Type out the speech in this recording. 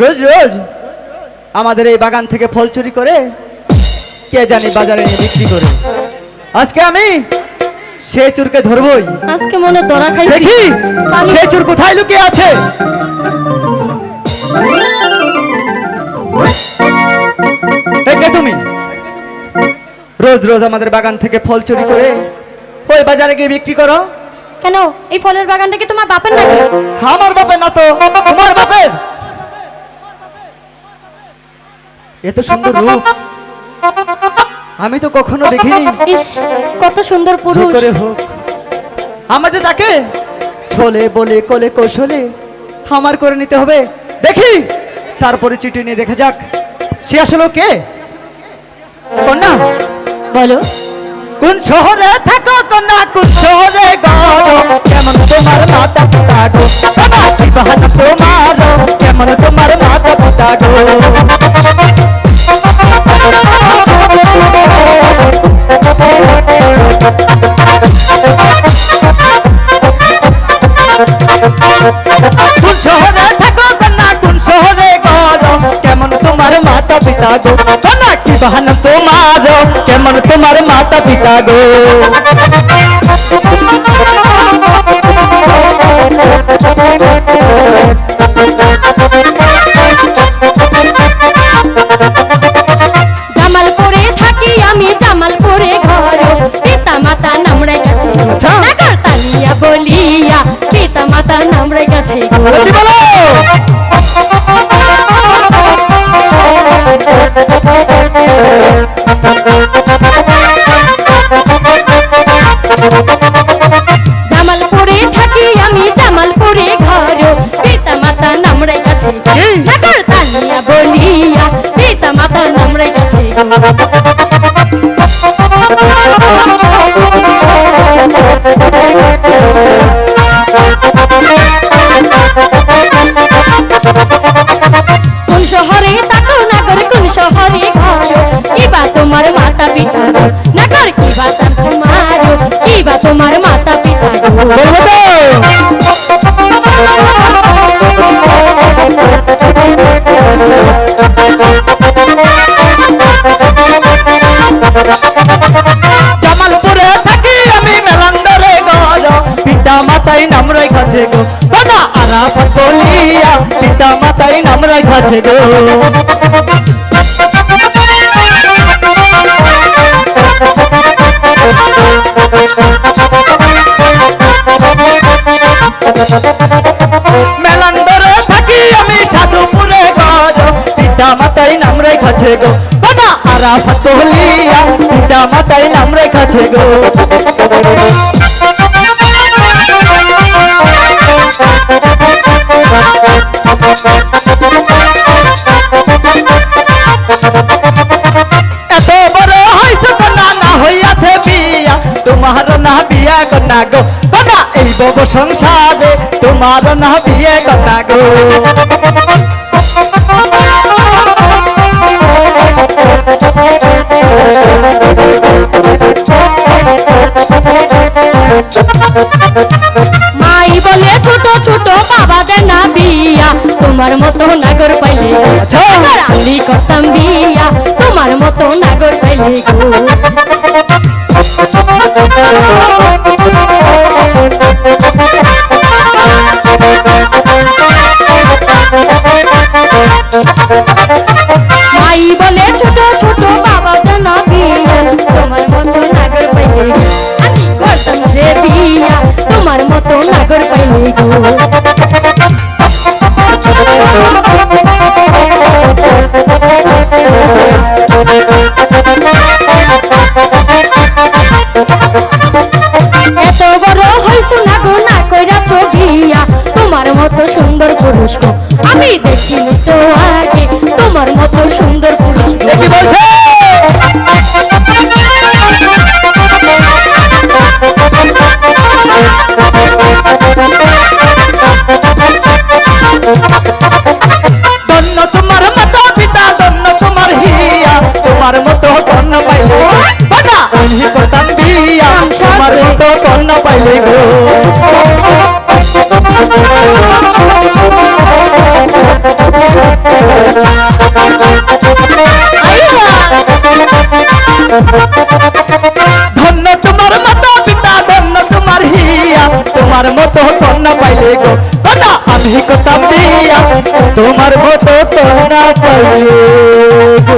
রোজ রোজ আমাদের এই বাগান থেকে ফল চুরি করে কে জানি বাজারে এনে বিক্রি করে। আজকে আমি সেই চোরকে ধরবই। আজকে মনে ধরা খাইছি। দেখি সেই চোর কোথায় লুকিয়ে আছে। কে তুমি? রোজ রোজ আমাদের বাগান থেকে ফল চুরি করে ওই বাজারে গিয়ে বিক্রি করো কেন? এই ফলের বাগানটা কি তোমার বাপের নাকি? আমার বাপের না তো তোমার বাপের। এত সুন্দর রূপ আমি তো কখনো দেখিনি। ইস, কত সুন্দর যে পুরুষ। করে হোক আমাদের তাকে ছলে বলে কোলে কৌশলে আমার করে নিতে হবে। দেখি তারপরে চিঠি নিয়ে দেখা যাক সে আসলে কে। কন্যা বলো, কোন শহরে থাকো কন্যা, কোন শহরে গো, কেমন তোমার মাতা পিতা গো, বাবা কি বাহানা তোমার, কেমন তোমার মাতা পিতা গো। কোন শহরে থাকো কন্যা, কোন শহরে গো, কেমন তোমার মাতা পিতা গো, কন্যা কি বাহানা তোমার, কেমন তোমার মাতা পিতা গো। জামালপুরে থাকি আমি, জামালপুরে ঘর, পিতা মাতা নাম রেখেছে নাগর তালিয়া বলিয়া, পিতা মাতার নাম রেখেছে। জামালপুরে থাকি আমি, জামালপুরে ঘর, পিতা মাতা নাম রেখেছে নাগর তালিয়া বলিয়া, পিতা মাতার নাম রেখেছে। কোন শহরে থাকো নাগর, কোন শহরে ঘর, কিবা তোমার মাতা পিতা নাগর, কিবা তোমার, কিবা তোমার মাতা পিতা। জামালপুরে থাকি আমি, মেলান্দরে গর, পিতা মাতাই নাম রেখেছে গো, বাবা আরাফাত বলিয়া, পিতা মাতাই নাম রেখেছে গো। মেলান্দরে থাকি আমি, সাধুপুরে গর, পিতা মাতাই নাম রেখেছে গো, বাবা আরাফাত বলিয়া, পিতা মাতাই নাম রেখেছে গো। এত বড় হইছে কন্যা, না হইয়াছে বিয়া, তোমার না বিয়া কন্যা গো, বাবা এই বব সংসারে তোমার না বিয়ে কন্যা গো। মাই বলে ছোট ছোট বাবা দেয় না বিয়া, তোমার মতো নাগর পাইলে নাগর আমি করতাম বিয়া, তোমার মতো নাগর পাইলে গো। মাই বলে ছোট ছোট বাবা দেয় না বিয়া, তোমার মতো নাগর পাইলে আমি করতাম যে বিয়া, তোমার মতো নাগর পাইলে গো। এত বড় হইছো না গো, না কইরাছ বিয়া, তোমার মতো সুন্দর পুরুষ গো আমি দেখিনি তো আগে, তোমার মতো সুন্দর পুরুষ গো। কি বলছে? ধন্য তোমার মাতা পিতা, ধন্য তোমার হিয়া, তোমার মতো কন্যা পাইলে বাবা আমি করতাম বিয়া, তোমার মতো কন্যা পাইলে গো। ধন্য তোমার মাতা পিতা, ধন্য তোমার হিয়া, তোমার মতো কন্যা পাইলে গো কন্যা আমি করতাম বিয়া, তোমার মতো কন্যা পাইলে গো।